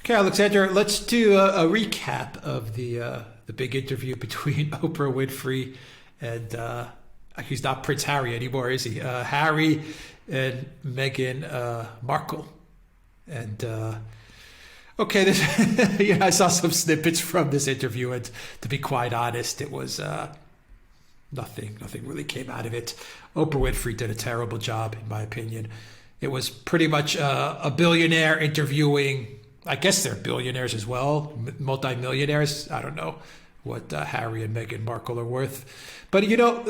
Okay, Alexander, let's do a recap of the big interview between Oprah Winfrey and he's not Prince Harry anymore, is he? Harry and Meghan Markle. And okay, this I saw some snippets from this interview, and to be quite honest, it was nothing really came out of it. Oprah Winfrey did a terrible job, in my opinion. It was pretty much a billionaire interviewing. I guess they're billionaires as well, multi-millionaires. I don't know what Harry and Meghan Markle are worth. But,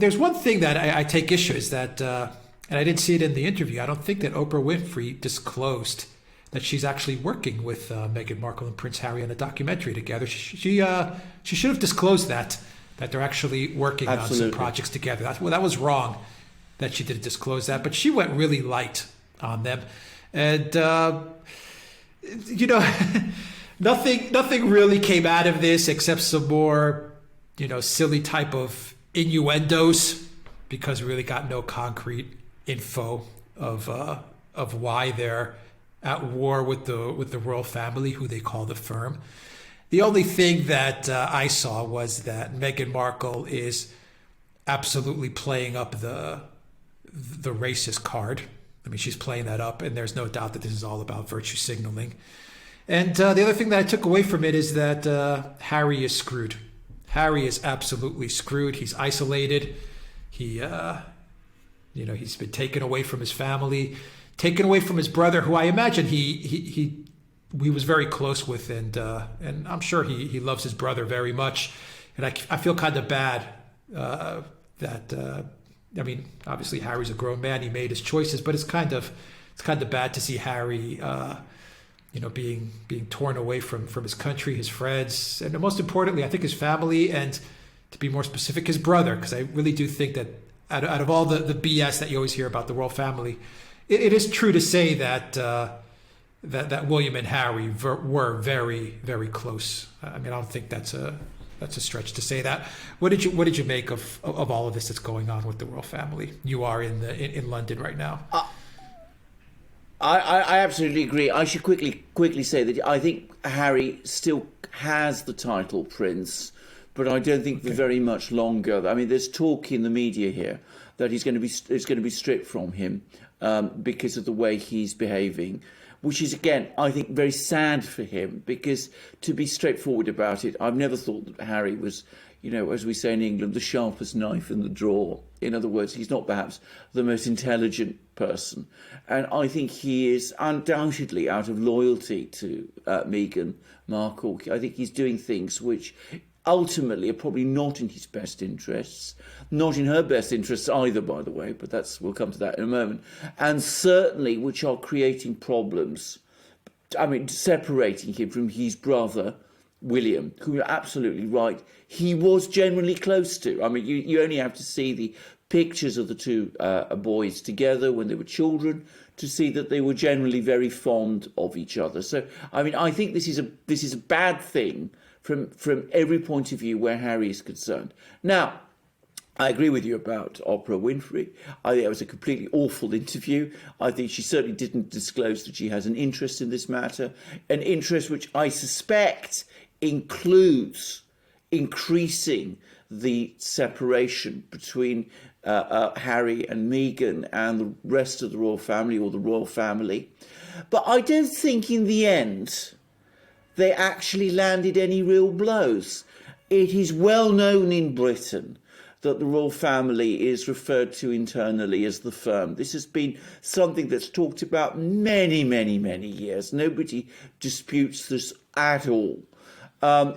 there's one thing that I take issue is that, and I didn't see it in the interview, I don't think that Oprah Winfrey disclosed that she's actually working with Meghan Markle and Prince Harry on a documentary together. She should have disclosed that they're actually working on some projects together. That was wrong that she didn't disclose that, but she went really light on them. And, nothing really came out of this except some more, silly type of innuendos, because we really got no concrete info of why they're at war with the royal family, who they call the firm. The only thing that I saw was that Meghan Markle is absolutely playing up the racist card. I mean, she's playing that up, and there's no doubt that this is all about virtue signaling. And the other thing that I took away from it is that Harry is screwed. Harry is absolutely screwed. He's isolated. He's been taken away from his family, taken away from his brother, who I imagine he was very close with, and I'm sure he loves his brother very much. And I feel kind of bad that. I mean, obviously Harry's a grown man. He made his choices, but it's kind of bad to see Harry, being torn away from his country, his friends, and most importantly, I think his family, and to be more specific, his brother, because I really do think that out of all the BS that you always hear about the royal family, it is true to say that that William and Harry were very, very close. I mean, I don't think that's a stretch to say that. What did you make of all of this that's going on with the royal family? You are in London right now. I absolutely agree. I should quickly say that I think Harry still has the title Prince, but I don't think for very much longer. I mean, there's talk in the media here that it's going to be stripped from him because of the way he's behaving, which is, again, I think very sad for him, because to be straightforward about it, I've never thought that Harry was, as we say in England, the sharpest knife in the drawer. In other words, he's not perhaps the most intelligent person. And I think he is undoubtedly, out of loyalty to Meghan Markle, I think he's doing things which ultimately are probably not in his best interests, not in her best interests either, by the way, but we'll come to that in a moment, and certainly which are creating problems, separating him from his brother, William, who you're absolutely right, he was genuinely close to. I mean, you only have to see the pictures of the two boys together when they were children to see that they were generally very fond of each other. So, I mean, I think this is a bad thing from every point of view where Harry is concerned. Now, I agree with you about Oprah Winfrey. I think it was a completely awful interview. I think she certainly didn't disclose that she has an interest in this matter, an interest which I suspect includes increasing the separation between Harry and Meghan and the rest of the royal family, or the royal family. But I don't think in the end they actually landed any real blows. It is well known in Britain that the royal family is referred to internally as the firm. This has been something that's talked about many, many, many years. Nobody disputes this at all.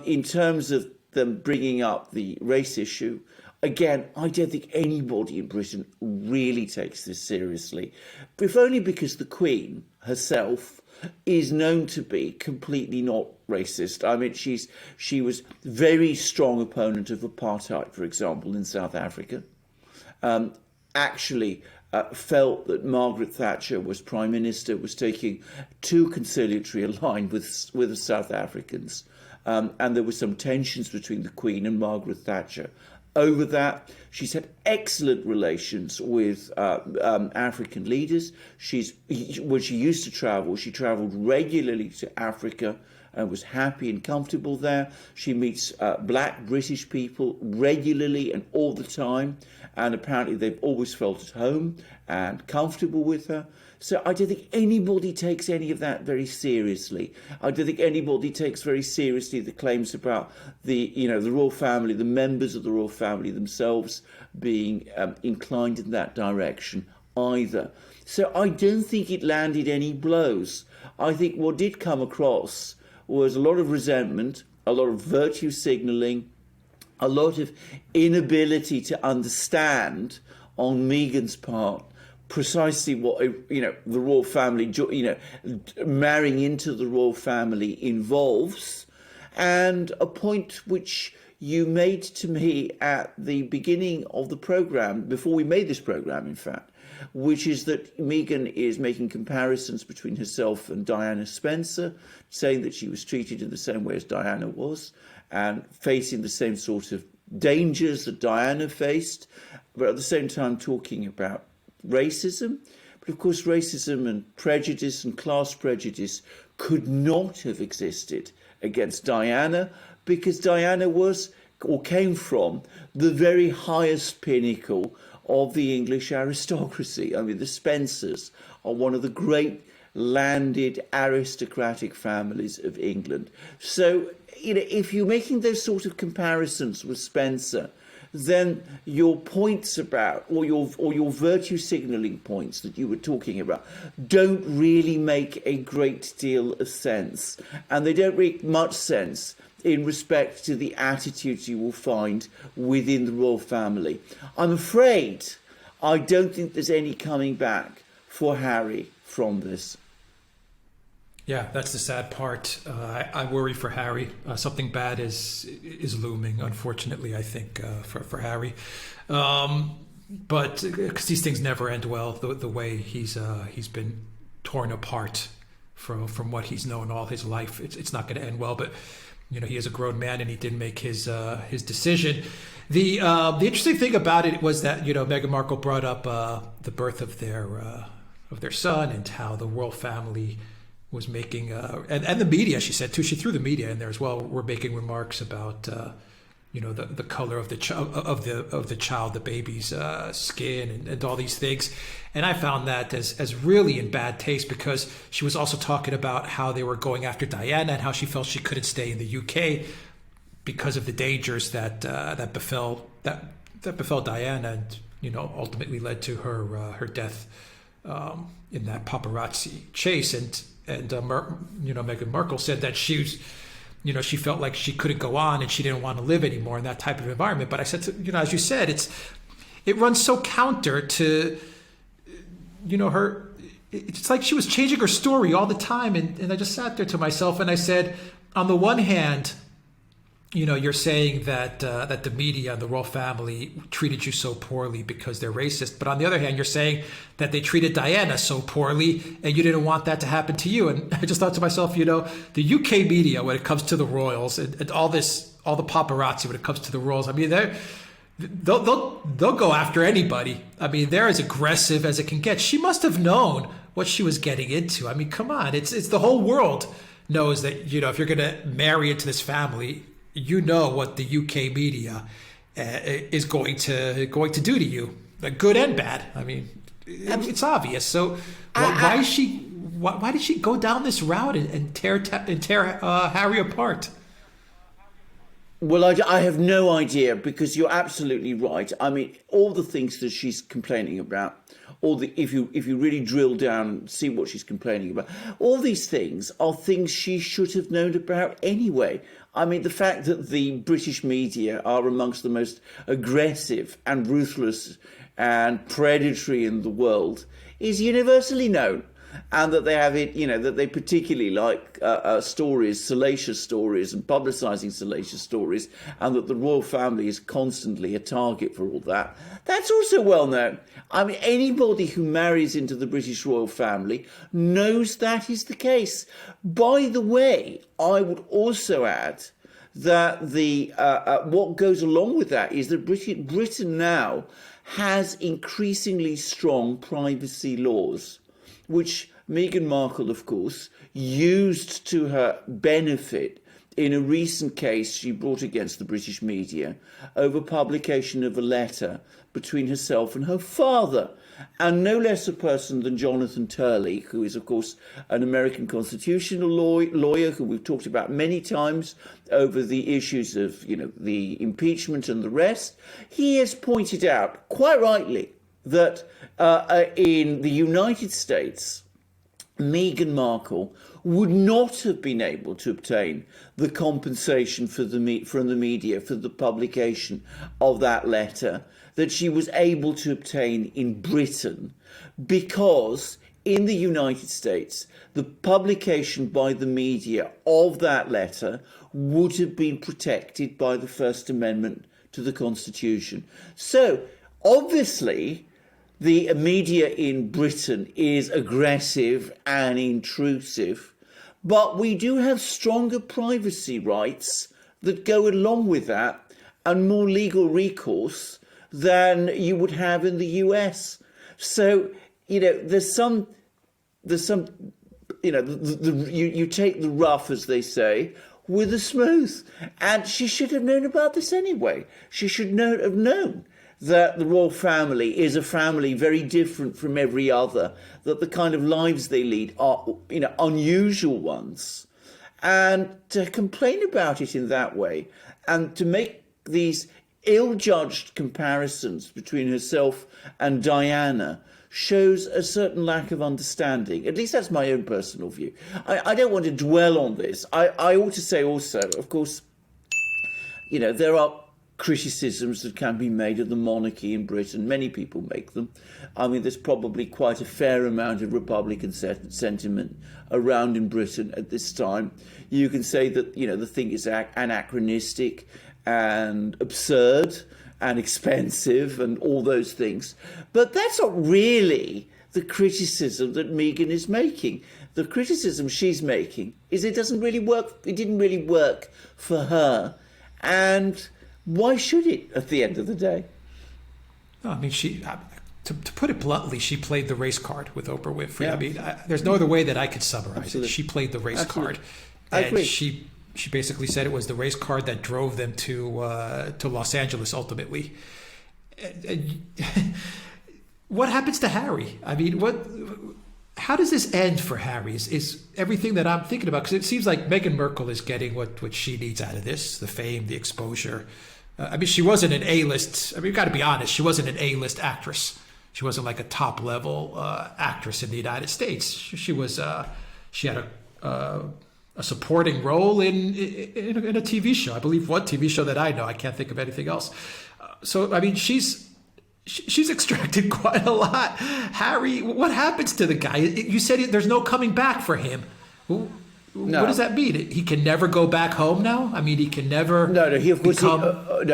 In terms of them bringing up the race issue, again, I don't think anybody in Britain really takes this seriously, if only because the Queen herself is known to be completely not racist. I mean, she was very strong opponent of apartheid, for example, in South Africa. Felt that Margaret Thatcher was Prime Minister, was taking too conciliatory a line with the South Africans. And there were some tensions between the Queen and Margaret Thatcher over that. She's had excellent relations with African leaders. When she used to travel, she travelled regularly to Africa and was happy and comfortable there. She meets black British people regularly and all the time, and apparently they've always felt at home and comfortable with her. So I don't think anybody takes any of that very seriously. I don't think anybody takes very seriously the claims about the royal family, the members of the royal family themselves being inclined in that direction either. So I don't think it landed any blows. I think what did come across was a lot of resentment, a lot of virtue signalling, a lot of inability to understand on Meghan's part precisely what the royal family, marrying into the royal family involves, and a point which you made to me at the beginning of the programme, before we made this programme, in fact, which is that Meghan is making comparisons between herself and Diana Spencer, saying that she was treated in the same way as Diana was, and facing the same sort of dangers that Diana faced, but at the same time talking about racism. But of course, racism and prejudice and class prejudice could not have existed against Diana, because Diana was or came from the very highest pinnacle of the English aristocracy. I mean, the Spencers are one of the great landed aristocratic families of England. So, if you're making those sort of comparisons with Spencer, then your points about, or your virtue signalling points that you were talking about, don't really make a great deal of sense. And they don't make much sense in respect to the attitudes you will find within the royal family. I'm afraid I don't think there's any coming back for Harry from this. Yeah, that's the sad part. I worry for Harry. Something bad is looming, unfortunately, I think, for Harry. But because these things never end well, the way he's been torn apart from what he's known all his life, it's not going to end well. But he is a grown man and he did make his decision. The interesting thing about it was that Meghan Markle brought up the birth of their son and how the royal family was making, and the media, she said too, she threw the media in there as well, were making remarks about, the color of the child, the baby's skin, and all these things. And I found that as really in bad taste, because she was also talking about how they were going after Diana and how she felt she couldn't stay in the UK because of the dangers that befell Diana, and ultimately led to her death in that paparazzi chase. And Meghan Markle said that she she felt like she couldn't go on and she didn't want to live anymore in that type of environment. But I said, as you said, it runs so counter to, her. It's like she was changing her story all the time. And I just sat there to myself and I said, on the one hand, you're saying that the media and the royal family treated you so poorly because they're racist. But on the other hand, you're saying that they treated Diana so poorly and you didn't want that to happen to you. And I just thought to myself, the UK media, when it comes to the royals and all the paparazzi when it comes to the royals, I mean, they'll go after anybody. I mean, they're as aggressive as it can get. She must have known what she was getting into. I mean, come on, it's the whole world knows that, if you're going to marry into this family, what the UK media is going to do to you, good and bad. I mean, it's obvious. So why did she go down this route and tear Harry apart? Well, I have no idea, because you're absolutely right. I mean, all the things that she's complaining about, if you really drill down and see what she's complaining about, all these things are things she should have known about anyway. I mean, the fact that the British media are amongst the most aggressive and ruthless and predatory in the world is universally known. And that they have it, that they particularly like stories, salacious stories, and publicising salacious stories, and that the royal family is constantly a target for all that. That's also well known. I mean, anybody who marries into the British royal family knows that is the case. By the way, I would also add that the what goes along with that is that Britain now has increasingly strong privacy laws, which Meghan Markle, of course, used to her benefit in a recent case she brought against the British media over publication of a letter between herself and her father, and no less a person than Jonathan Turley, who is, of course, an American constitutional lawyer who we've talked about many times over the issues of, the impeachment and the rest. He has pointed out, quite rightly, that in the United States, Meghan Markle would not have been able to obtain the compensation from the media for the publication of that letter that she was able to obtain in Britain, because in the United States, the publication by the media of that letter would have been protected by the First Amendment to the Constitution. So, obviously, the media in Britain is aggressive and intrusive, but we do have stronger privacy rights that go along with that and more legal recourse than you would have in the US. So, there's some, you take the rough, as they say, with the smooth. And she should have known about this anyway. She should have known that the royal family is a family very different from every other, that the kind of lives they lead are, unusual ones. And to complain about it in that way and to make these ill-judged comparisons between herself and Diana shows a certain lack of understanding. At least that's my own personal view. I don't want to dwell on this. I ought to say also, of course, there are criticisms that can be made of the monarchy in Britain. Many people make them. I mean, there's probably quite a fair amount of Republican sentiment around in Britain at this time. You can say that, the thing is anachronistic and absurd and expensive and all those things. But that's not really the criticism that Meghan is making. The criticism she's making is it doesn't really work. It didn't really work for her. And why should it at the end of the day? No, I mean, to put it bluntly, she played the race card with Oprah Winfrey. Yeah. I mean, there's no other way that I could summarize it. She played the race card. I And agree. she basically said it was the race card that drove them to Los Angeles ultimately. What happens to Harry? I mean, how does this end for Harry? Is everything that I'm thinking about? Because it seems like Meghan Markle is getting what she needs out of this: the fame, the exposure. I mean, she wasn't an A-list. I mean, you've got to be honest. She wasn't an A-list actress. She wasn't like a top-level actress in the United States. She was. She had a supporting role in a TV show. I believe one TV show that I know. I can't think of anything else. So I mean, she's extracted quite a lot. Harry, what happens to the guy? You said there's no coming back for him. No. What does that mean? He can never go back home now? I mean, he can never become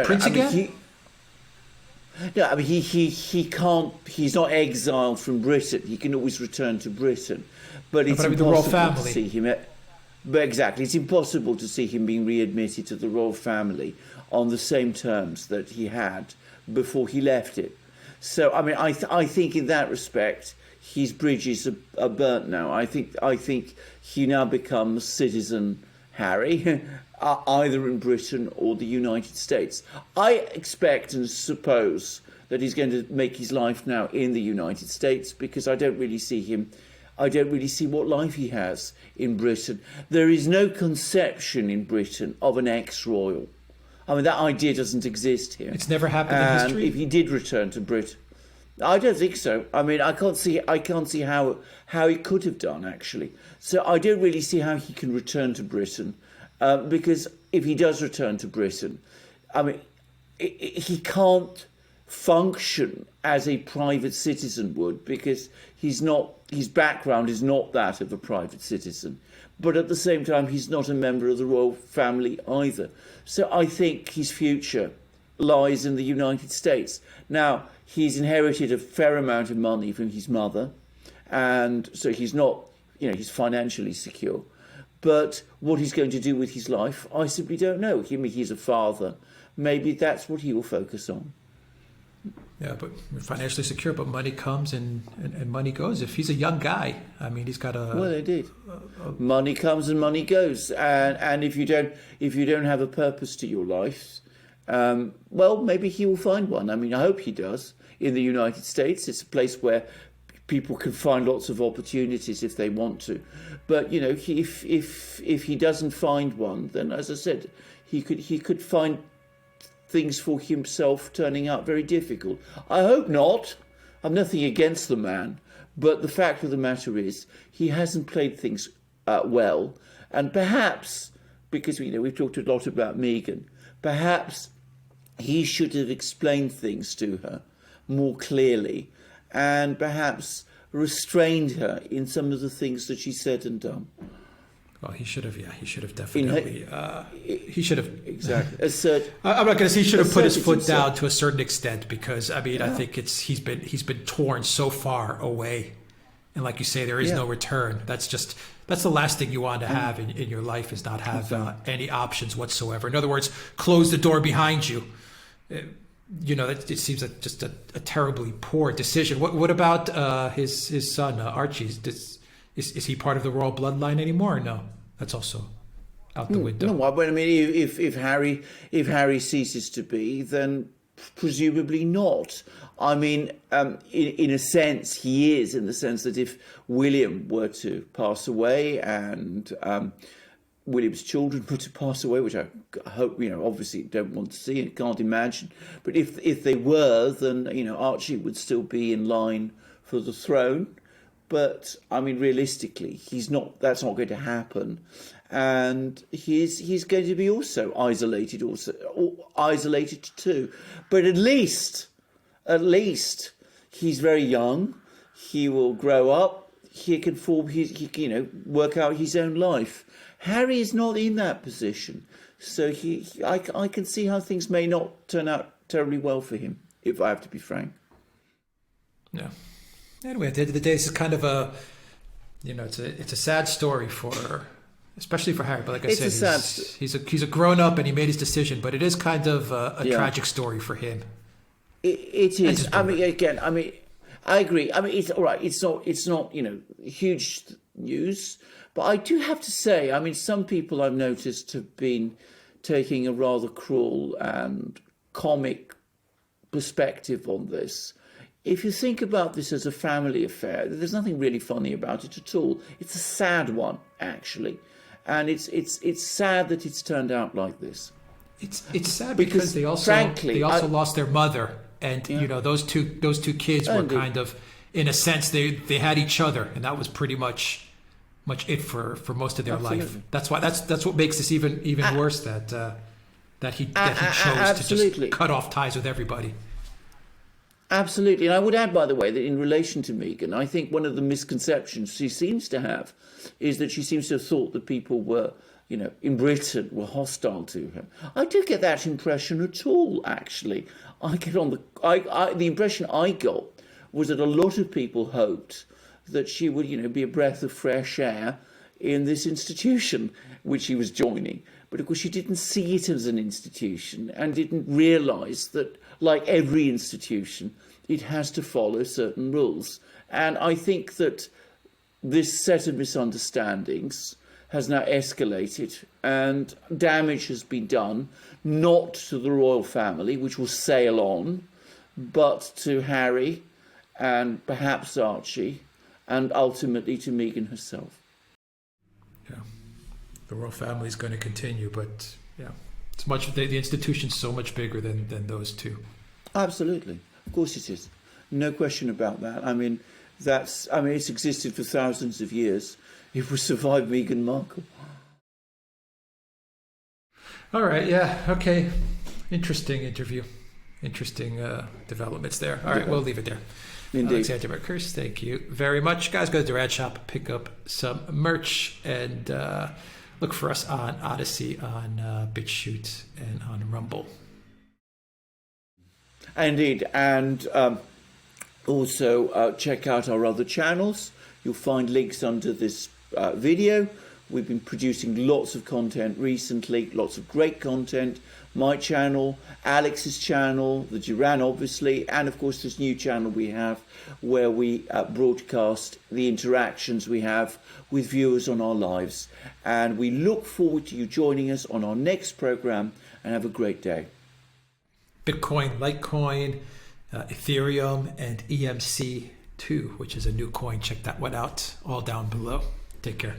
prince again? He can't. He's not exiled from Britain. He can always return to Britain, but it's the royal impossible to family. see him. But exactly, it's impossible to see him being readmitted to the royal family on the same terms that he had before he left it. So, I mean, I think in that respect, his bridges are burnt now. I think he now becomes citizen Harry, either in Britain or the United States. I expect and suppose that he's going to make his life now in the United States, because I don't really see what life he has in Britain. There is no conception in Britain of an ex-royal. I mean, that idea doesn't exist here. It's never happened in history. If he did return to Britain, I don't think so. I mean, I can't see how he could have done, actually. So I don't really see how he can return to Britain, because if he does return to Britain, I mean, he can't function as a private citizen would, because his background is not that of a private citizen. But at the same time, he's not a member of the royal family either. So I think his future lies in the United States. Now, he's inherited a fair amount of money from his mother, and so he's not, he's financially secure. But what he's going to do with his life, I simply don't know. I mean, he's a father. Maybe that's what he will focus on. Yeah, but financially secure, but money comes and money goes. If he's a young guy, I mean, he's got a... Well, indeed. Money comes and money goes. And if you don't have a purpose to your life, well, maybe he will find one. I mean, I hope he does. In the United States, it's a place where people can find lots of opportunities if they want to. But, you know, if he doesn't find one, then, as I said, he could find things for himself turning out very difficult. I hope not. I've nothing against the man. But the fact of the matter is, he hasn't played things well. And perhaps, because we've talked a lot about Meghan, perhaps he should have explained things to her more clearly, and perhaps restrained her in some of the things that she said and done. Well, he should have. Yeah, he should have definitely. He should have exactly. I'm not going to say he should have put his foot down to a certain extent, because I mean, I think he's been torn so far away, and like you say, there is no return. That's the last thing you want to have in your life, is not have any options whatsoever. In other words, close the door behind you. You know, it seems like just a terribly poor decision. What about his son Archie? Is he part of the royal bloodline anymore? Or no, that's also out the window. No, but I mean, if Harry ceases to be, then presumably not. I mean, in a sense, he is, in the sense that if William were to pass away and William's children were to pass away, which I hope, obviously don't want to see and can't imagine, but if they were, then, Archie would still be in line for the throne. But I mean, realistically, that's not going to happen, and he's going to be also isolated too. But at least he's very young. He will grow up. He can work out his own life. Harry is not in that position, so I can see how things may not turn out terribly well for him, if I have to be frank. Yeah. Anyway, at the end of the day, this is kind of a, it's a sad story especially for Harry. But like I said, he's a grown up and he made his decision. But it is kind of a tragic story for him. It is. I mean, I agree. I mean, it's all right. It's not huge news. But I do have to say, I mean, some people I've noticed have been taking a rather cruel and comic perspective on this. If you think about this as a family affair, there's nothing really funny about it at all. It's a sad one, actually, and it's sad that it's turned out like this. It's sad because they also lost their mother, and those two kids were kind of, in a sense, they had each other, and that was pretty much it for most of their life. That's why that's what makes this even worse, that he chose to just cut off ties with everybody. Absolutely. And I would add, by the way, that in relation to Meghan, I think one of the misconceptions she seems to have is that she seems to have thought that people were, in Britain, were hostile to her. I don't get that impression at all, actually. The impression I got was that a lot of people hoped that she would, be a breath of fresh air in this institution which she was joining. But of course, she didn't see it as an institution and didn't realise that, like every institution, it has to follow certain rules. And I think that this set of misunderstandings has now escalated and damage has been done, not to the royal family, which will sail on, but to Harry and perhaps Archie, and ultimately to Meghan herself. Yeah, the royal family is going to continue, but it's the institution's so much bigger than those two. Absolutely, of course it is, no question about that. I mean, it's existed for thousands of years. It will survive Meghan Markle. All right, yeah, okay, interesting interview, interesting developments there. All right, we'll leave it there. Indeed. Alexander Merkers, thank you very much. Guys, go to Duran shop, pick up some merch, and look for us on Odyssey, on BitChute, and on Rumble. Indeed, and also check out our other channels. You'll find links under this video We've been producing lots of content recently, lots of great content. My channel, Alex's channel, the Duran obviously, and of course this new channel we have where we broadcast the interactions we have with viewers on our lives. And we look forward to you joining us on our next program, and have a great day. Bitcoin, Litecoin, Ethereum, and EMC2, which is a new coin. Check that one out, all down below. Take care.